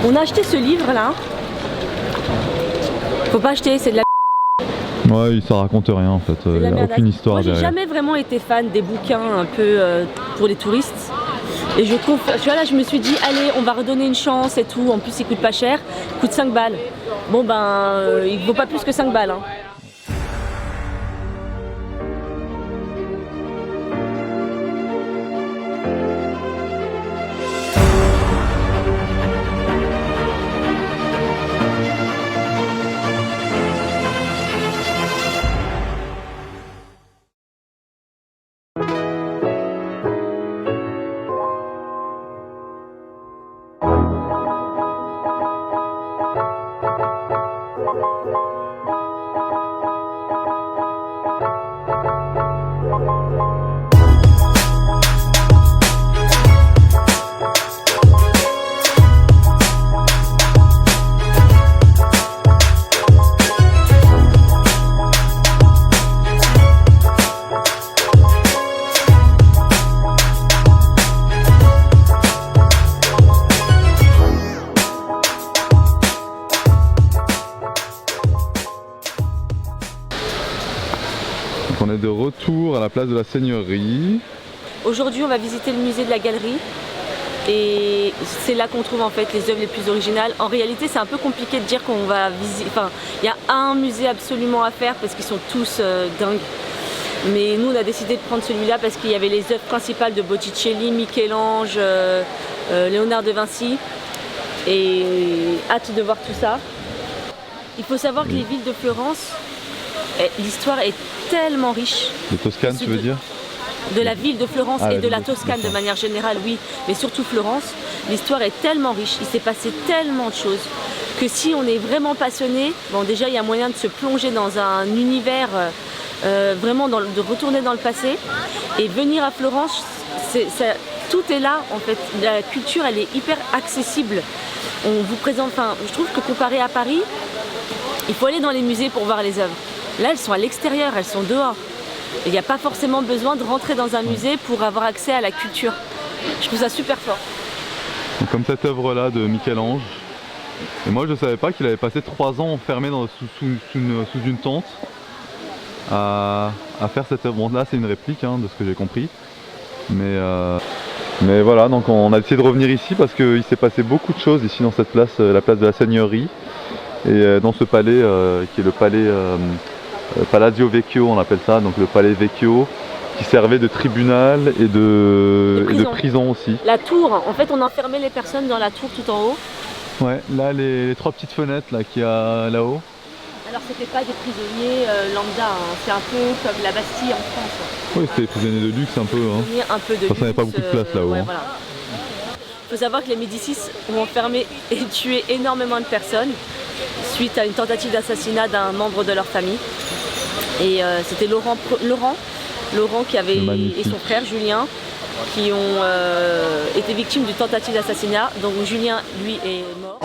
On a acheté ce livre là. Faut pas acheter, c'est de la Ouais, ça raconte rien en fait, il n'y a aucune histoire derrière. Moi j'ai derrière. jamais vraiment été fan des bouquins un peu pour les touristes. Et tu vois là je me suis dit allez on va redonner une chance et tout, en plus il coûte pas cher, il coûte 5 balles. Bon ben il vaut pas plus que 5 balles hein. Donc on est de retour à la place de la Seigneurie. Aujourd'hui on va visiter le musée de la galerie. Et c'est là qu'on trouve en fait les œuvres les plus originales. En réalité c'est un peu compliqué de dire qu'on va visiter, enfin il y a un musée absolument à faire parce qu'ils sont tous dingues. Mais nous on a décidé de prendre celui-là parce qu'il y avait les œuvres principales de Botticelli, Michel-Ange, Léonard de Vinci. Et hâte de voir tout ça. Il faut savoir que les villes de Florence, l'histoire est tellement riche. De Toscane tu veux dire? De la ville de Florence et de la Toscane de d'accord. manière générale, oui, mais surtout Florence, l'histoire est tellement riche, il s'est passé tellement de choses que si on est vraiment passionné, bon déjà il y a moyen de se plonger dans un univers, vraiment de retourner dans le passé et venir à Florence, tout est là en fait, la culture elle est hyper accessible. On vous présente, enfin je trouve que comparé à Paris, il faut aller dans les musées pour voir les œuvres. Là elles sont à l'extérieur, elles sont dehors. Il n'y a pas forcément besoin de rentrer dans un musée pour avoir accès à la culture. Je trouve ça super fort. Donc, comme cette œuvre là de Michel-Ange. Et moi je ne savais pas qu'il avait passé 3 ans enfermé sous une tente à faire cette œuvre. Bon là c'est une réplique hein, de ce que j'ai compris. Mais voilà, donc on a essayé de revenir ici parce qu'il s'est passé beaucoup de choses ici dans cette place, la place de la Seigneurie. Et dans ce palais qui est le palais Palazzo Vecchio, on appelle ça, donc le palais Vecchio, qui servait de tribunal et de prison aussi. La tour, en fait on enfermait les personnes dans la tour tout en haut. Ouais, là les 3 petites fenêtres là qu'il y a là-haut. Alors c'était pas des prisonniers lambda, hein. C'est un peu comme la Bastille en France. Oui, c'était des prisonniers de luxe un peu. Hein. Un peu de luxe. Ça n'avait pas beaucoup de place là-haut. Ouais, hein. voilà. Il faut savoir que les Médicis ont enfermé et tué énormément de personnes suite à une tentative d'assassinat d'un membre de leur famille. Et c'était Laurent qui avait, et son frère Julien qui ont été victimes d'une tentative d'assassinat. Donc Julien, lui, est mort.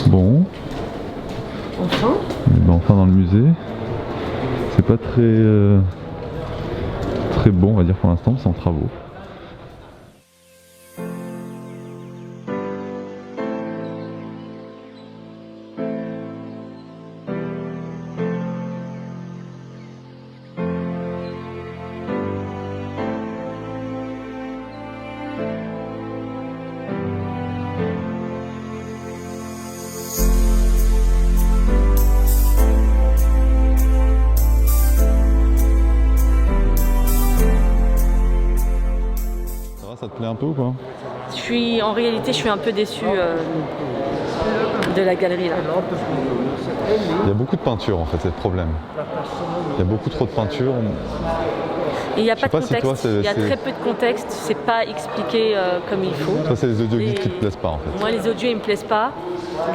Bon. Enfin. Enfin dans le musée. C'est pas très bon on va dire pour l'instant, c'est en travaux. ça te plaît un peu ou quoi? En réalité, je suis un peu déçue de la galerie là. Il y a beaucoup de peinture en fait, c'est le problème. Il y a beaucoup trop de peinture. Et il n'y a pas de contexte, si toi, il y a très peu de contexte, c'est pas expliqué comme il faut. Ça c'est les audio guides qui te plaisent pas en fait. Moi les audios ils me plaisent pas.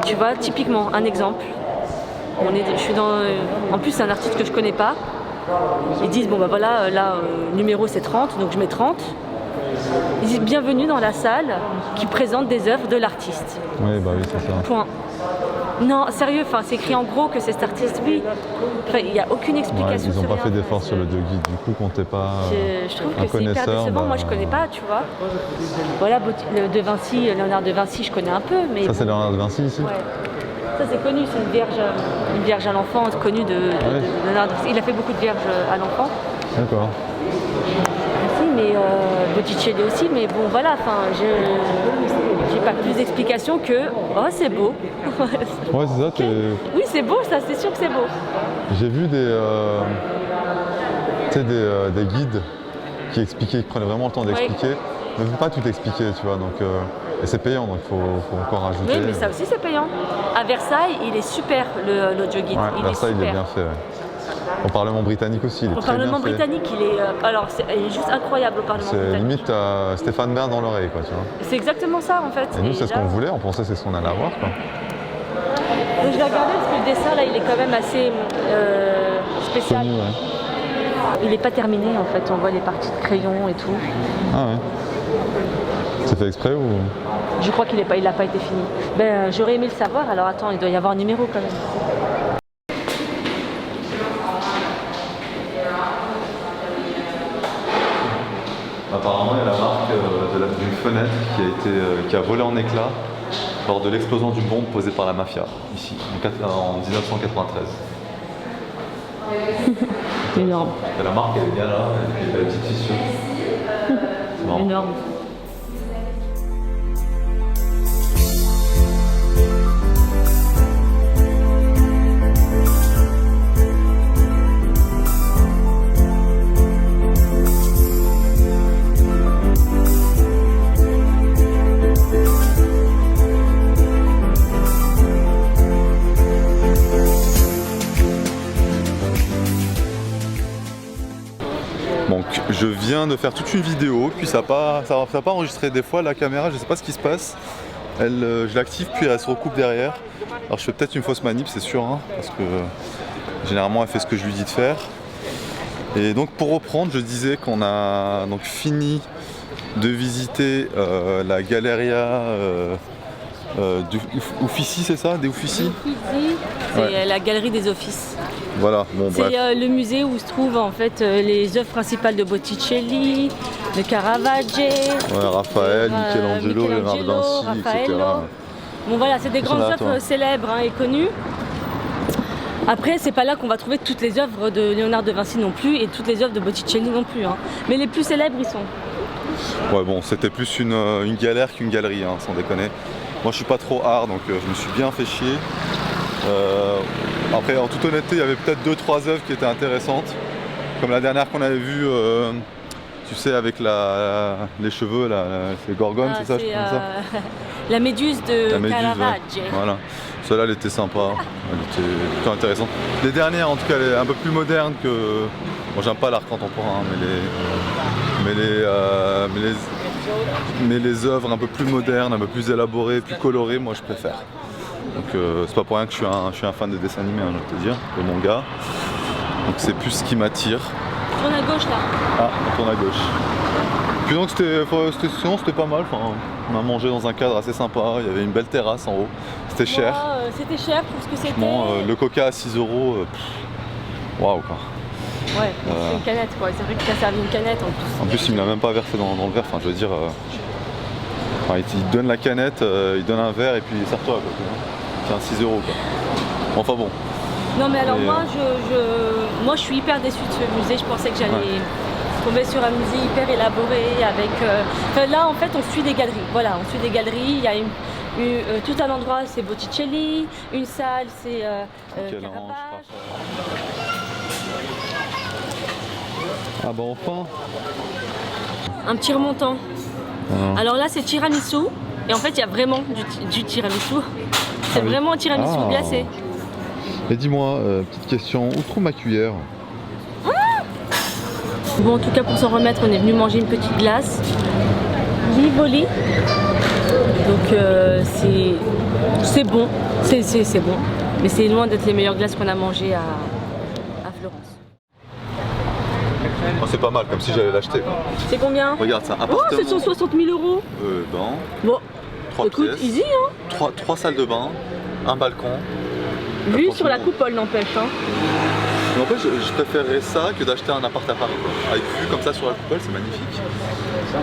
Tu vois, typiquement, un exemple. En plus c'est un artiste que je connais pas. Ils disent, bon bah voilà, là, numéro c'est 30, donc je mets 30. Ils disent, bienvenue dans la salle qui présente des œuvres de l'artiste. Oui, bah oui, c'est ça. Point. Non, sérieux, c'est écrit en gros que c'est cet artiste, oui. Il n'y a aucune explication. Ouais, ils n'ont pas fait d'effort sur le audio guide, du coup, quand t'es pas je trouve que c'est hyper décevant, moi je connais pas, tu vois. Voilà, de Vinci, Léonard de Vinci, je connais un peu, mais... Ça, c'est Léonard de Vinci, ici? Ouais. Ça c'est connu, c'est une vierge à l'enfant, connue de Léonard de Vinci. Il a fait beaucoup de vierges à l'enfant. D'accord. Mais Botticelli aussi, mais bon voilà, j'ai pas plus d'explications que oh c'est beau. Ouais c'est ça. Oui c'est beau, ça c'est sûr que c'est beau. J'ai vu des guides qui expliquaient, qui prenaient vraiment le temps d'expliquer, mais ne pas tout expliquer, tu vois, donc et c'est payant, donc il faut encore rajouter. Oui mais ça aussi c'est payant. À Versailles il est super l'audio guide. Ouais, Versailles il est bien fait. Ouais. Au Parlement britannique aussi, il est très bien fait. Au Parlement britannique, il est juste incroyable au Parlement britannique. C'est limite Stéphane Bern dans l'oreille, quoi, tu vois. C'est exactement ça, en fait. Et nous, c'est ce qu'on voulait, on pensait que c'est ce qu'on allait avoir, quoi. Donc, je vais regarder parce que le dessin, là, il est quand même assez spécial. Connu, ouais. Il n'est pas terminé, en fait. On voit les parties de crayon et tout. Ah ouais. C'est fait exprès ou... Je crois qu'il n'a pas été fini. J'aurais aimé le savoir, alors attends, il doit y avoir un numéro quand même. Apparemment, il y a la marque d'une fenêtre qui a volé en éclats lors de l'explosion d'une bombe posée par la mafia, ici, en 1993. Énorme. Et la marque, elle est bien là, elle a une petite fissure. C'est énorme. Donc je viens de faire toute une vidéo, puis ça n'a pas enregistré des fois la caméra, je sais pas ce qui se passe. Je l'active puis elle se recoupe derrière. Alors je fais peut-être une fausse manip, c'est sûr, hein, parce que généralement elle fait ce que je lui dis de faire. Et donc pour reprendre, je disais qu'on a donc fini de visiter la Galleria Uffizi, c'est ça? Des Uffizi? C'est la galerie des offices. Voilà, bon bref. C'est le musée où se trouvent en fait les œuvres principales de Botticelli, de Caravaggio, Raphaël, Michelangelo, Léonard de Vinci, etc. Bon voilà, c'est des grandes œuvres célèbres et connues. Après, c'est pas là qu'on va trouver toutes les œuvres de Léonard de Vinci non plus et toutes les œuvres de Botticelli non plus. Hein. Mais les plus célèbres, ils sont. Ouais bon, c'était plus une galère qu'une galerie, hein, sans déconner. Moi je suis pas trop art, donc je me suis bien fait chier. Après, en toute honnêteté, il y avait peut-être 2-3 œuvres qui étaient intéressantes. Comme la dernière qu'on avait vue, tu sais, avec les cheveux, là, c'est Gorgone, c'est ça, je pense ça. La méduse de Caravaggio. Ouais. Voilà, celle-là, elle était sympa, elle était plutôt intéressante. Les dernières, en tout cas, elle est un peu plus moderne que... Bon, j'aime pas l'art contemporain, mais les œuvres un peu plus modernes, un peu plus élaborées, plus colorées, moi je préfère. Donc c'est pas pour rien que je suis un fan de dessin animé, hein, je vais te dire, de manga. Donc c'est plus ce qui m'attire. Tourne à gauche là. Ah, on tourne à gauche. Puis donc c'était pas mal, enfin, on a mangé dans un cadre assez sympa, il y avait une belle terrasse en haut. C'était cher. C'était cher pour ce que c'était. Le coca à 6 €, waouh quoi. Ouais, c'est une canette quoi, c'est vrai que tu as servi une canette en plus. En plus il me l'a même pas versé dans le verre, enfin je veux dire... il te donne la canette, il donne un verre et puis sers-toi quoi. C'est un 6 € quoi. Enfin bon. Non mais alors moi je suis hyper déçue de ce musée, je pensais que j'allais tomber sur un musée hyper élaboré avec... là en fait on suit des galeries, voilà, on suit des galeries, il y a tout un endroit c'est Botticelli, une salle c'est Caravage. Ah bah enfin. Un petit remontant. Ah. Alors là c'est tiramisu et en fait il y a vraiment du tiramisu. C'est oui. vraiment un tiramisu glacé. Et dis-moi, petite question, où trouve ma cuillère? Bon, en tout cas, pour s'en remettre, on est venu manger une petite glace. Rivoli. Donc, c'est bon. C'est bon. Mais c'est loin d'être les meilleures glaces qu'on a mangées à Florence. Oh, c'est pas mal, comme si j'allais l'acheter. C'est combien? Regarde ça, Oh, appartement. 760 000 €. Bon, Bon, 3 écoute, pièces, easy, hein. 3 salles de bain, un balcon. Vue sur la coupole, n'empêche, hein. Mais en fait, je préférerais ça que d'acheter un appart à Paris, quoi. Avec vue comme ça sur la coupole, c'est magnifique.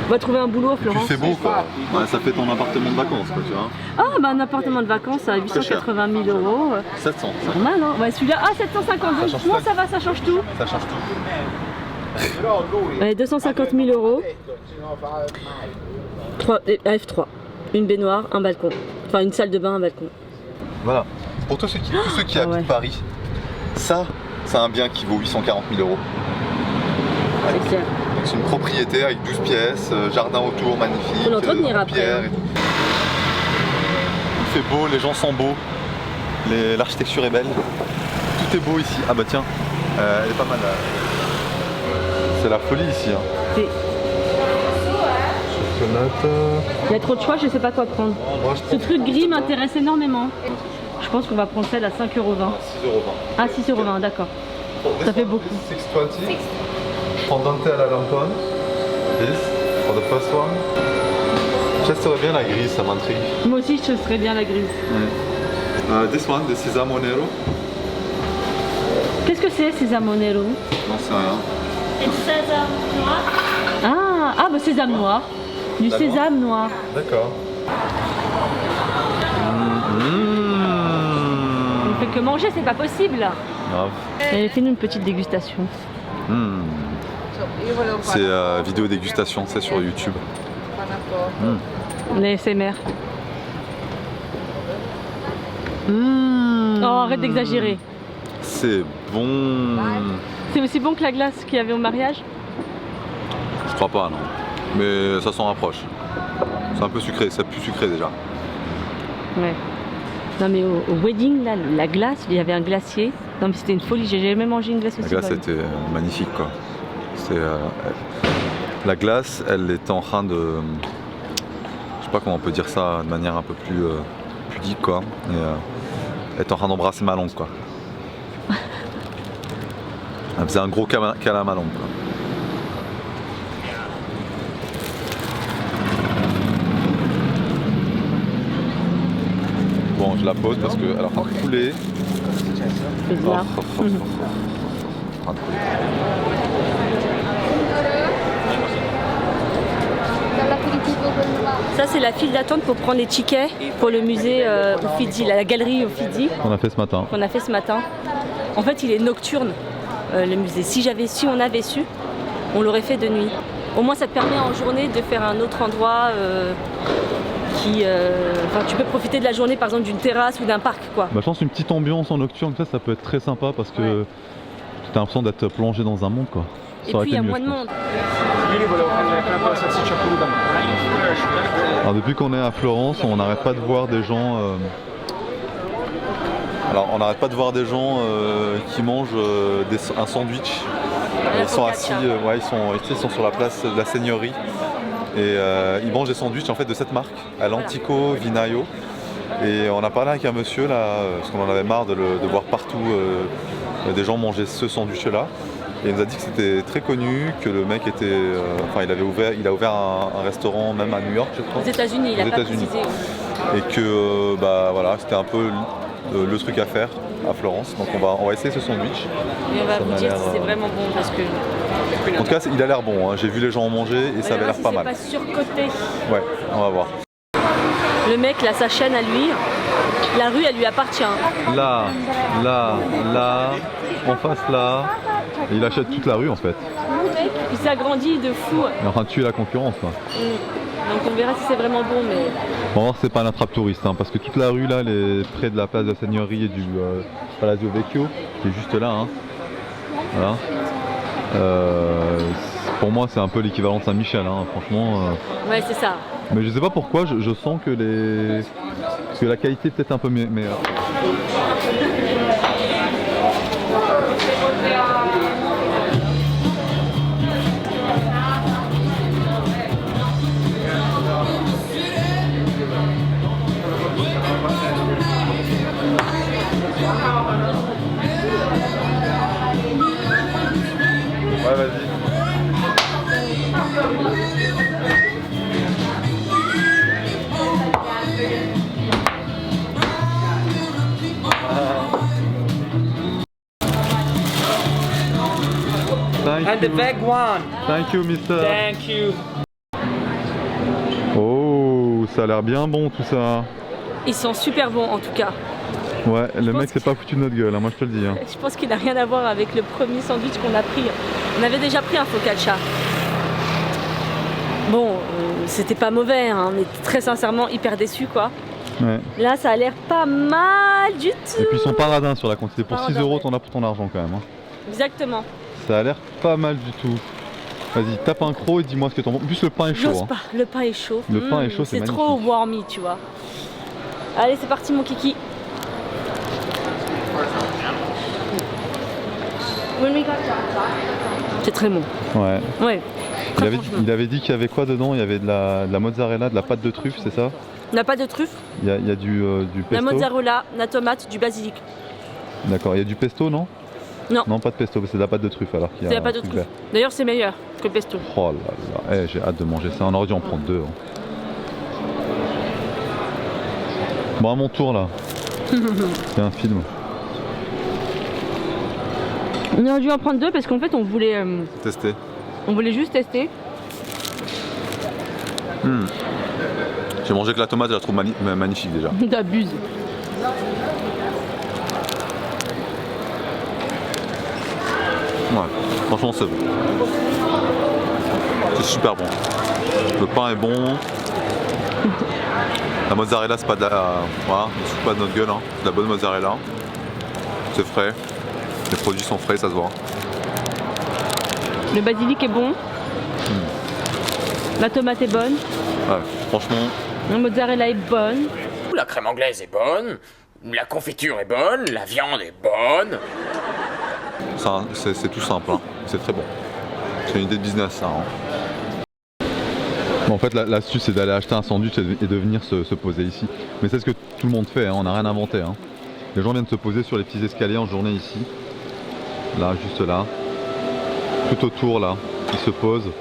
On va trouver un boulot à Puis Florence. il fait beau, quoi. Ouais, ça fait ton appartement de vacances, quoi, tu vois. Ah, bah un appartement de vacances à 880 000 €. 700, ça. Normal, hein. Ouais, celui-là, ah, 750. Ça change Moi, tout. ça va, ça change tout. Ça change tout. Ouais, 250 000 €. F3. Une baignoire, un balcon. Enfin, une salle de bain, un balcon. Voilà. Pour tous ceux qui habitent ouais. Paris, ça, c'est un bien qui vaut 840 000 €. C'est clair. C'est une propriété avec 12 pièces, jardin autour magnifique, Faut l'entretenir après, pierre hein. et tout. Il fait beau, les gens sont beaux, l'architecture est belle, tout est beau ici. Ah bah tiens, elle est pas mal là. C'est la folie ici. Hein. C'est- Chocolat. Il y a trop de choix, je sais pas quoi prendre. Ce truc gris m'intéresse énormément. Je pense qu'on va prendre celle à 5,20 €. 6,20 €. Ah, 6,20 €, d'accord. Ça fait beaucoup. 620. Fondante à la lanterne. This for the first one. Je testerais bien la grise, ça m'intrigue. Moi aussi, je serais bien la grise. This one, the Sesamo Nero. Qu'est-ce que c'est, Sésamo Nero? Non, c'est rien. Ah, bah sésame noir. Du D'accord. sésame noir. D'accord. On ne fait que manger, c'est pas possible. Grave. Allez, fais-nous une petite dégustation. C'est vidéo dégustation, c'est sur YouTube. Les SMR. Oh, arrête d'exagérer. C'est bon. C'est aussi bon que la glace qu'il y avait au mariage? Je crois pas, non. Mais ça s'en rapproche. C'est un peu sucré, c'est plus sucré déjà. Ouais. Non mais au wedding, là, la glace, il y avait un glacier. Non mais c'était une folie, j'ai jamais mangé une glace aussi La glace bonne. était magnifique, quoi. La glace, elle était en train de... Je sais pas comment on peut dire ça de manière un peu plus pudique, quoi. Et, elle était en train d'embrasser ma langue, quoi. Elle faisait un gros câlin à ma langue, quoi. Bon, je la pose parce que elle est en train de couler. C'est bizarre. Ça c'est la file d'attente pour prendre les tickets pour le musée Uffizi, la galerie Uffizi On a fait ce matin. qu'on a fait ce matin. En fait il est nocturne le musée. Si on avait su, on l'aurait fait de nuit. Au moins ça te permet en journée de faire un autre endroit enfin, tu peux profiter de la journée par exemple d'une terrasse ou d'un parc quoi. Bah, je pense une petite ambiance en nocturne, ça peut être très sympa parce que Ouais. tu as l'impression d'être plongé dans un monde, quoi. Et Ça aurait puis il y été a mieux, moins je de pense. monde. Alors depuis qu'on est à Florence, on n'arrête pas de voir des gens. Alors on n'arrête pas de voir des gens qui mangent un sandwich. Ils sont assis, ouais, ils sont sur la place de la Seigneurie et ils mangent des sandwichs en fait de cette marque, à l'Antico Vinaio. Et on a parlé avec un monsieur là, parce qu'on en avait marre de voir partout des gens manger ce sandwich là. Et il nous a dit que c'était très connu, que le mec était, enfin il a ouvert un restaurant même à New York, je crois. Aux États-Unis, il a Aux pas États-Unis. précisé. Et que bah voilà, c'était un peu le truc à faire à Florence. Donc on va essayer ce sandwich. Et on va Ça vous m'a dire l'air, si c'est vraiment bon parce que. En tout cas, il a l'air bon, hein. J'ai vu les gens en manger et ça avait l'air pas mal. C'est pas surcoté. Ouais, on va voir. Le mec là, sa chaîne à lui, la rue elle lui appartient. Là, en face là. Et il achète toute la rue en fait. Le mec, il s'agrandit de fou. Il est en train de tuer la concurrence, quoi. Donc on verra si c'est vraiment bon mais. On va voir si c'est pas un attrape-touriste, hein, parce que toute la rue là, elle est près de la place de la Seigneurie et du Palazzo Vecchio, qui est juste là. Hein. Voilà. Pour moi, c'est un peu l'équivalent de Saint-Michel, hein, franchement. Ouais, c'est ça. Mais je sais pas pourquoi, je sens que que la qualité est peut-être un peu meilleure. Ouais, vas-y. And the big one. Thank you, mister. Thank you. Oh, ça a l'air bien bon tout ça. Ils sont super bons en tout cas. Ouais, le pense mec s'est pas foutu de notre gueule, hein, moi je te le dis. Hein. Je pense qu'il n'a rien à voir avec le premier sandwich qu'on a pris. On avait déjà pris un focaccia. Bon, c'était pas mauvais, hein, mais très sincèrement hyper déçu quoi. Ouais. Là, ça a l'air pas mal du tout. Et puis ils sont pas radins sur la quantité. Pour 6 Radins, euros, ouais. t'en as pour ton argent quand même. Hein. Exactement. Ça a l'air pas mal du tout. Vas-y, tape un croc et dis-moi ce que t'en penses. En plus, le pain est chaud. J'ose Hein. pas, le pain est chaud. Le pain est chaud, c'est magnifique. trop warmy, tu vois. Allez, c'est parti mon kiki. C'est très bon. Ouais. Ouais. Il avait dit qu'il y avait quoi dedans? Il y avait de la mozzarella, de la pâte de truffe, c'est ça? On n'a pas de truffe, Il y a du la pesto. mozzarella, la tomate, du basilic. D'accord, il y a du pesto, non? Non. Non, pas de pesto, c'est de la pâte de truffe alors qu'il y a C'est la pâte de un truc truffe. vert. D'ailleurs, c'est meilleur que le pesto. Oh là là, j'ai hâte de manger ça. On aurait dû en prendre deux. Hein. Bon, à mon tour là. C'est un film. On aurait dû en prendre deux parce qu'en fait, on voulait juste tester. J'ai mangé que la tomate, je la trouve magnifique déjà. T'abuses. Ouais, franchement c'est bon. C'est super bon. Le pain est bon. La mozzarella c'est pas de la. Voilà, c'est pas de notre gueule, hein. C'est de la bonne mozzarella. C'est frais. Les produits sont frais, ça se voit. Le basilic est bon. La tomate est bonne. Ouais, franchement. La mozzarella est bonne. La crème anglaise est bonne. La confiture est bonne. La viande est bonne. C'est tout simple, hein. C'est très bon. C'est une idée de business ça. Hein. Bon, en fait l'astuce c'est d'aller acheter un sandwich et de venir se poser ici. Mais c'est ce que tout le monde fait, hein. On n'a rien inventé. Hein. Les gens viennent se poser sur les petits escaliers en journée ici. Là, juste là. Tout autour là, ils se posent.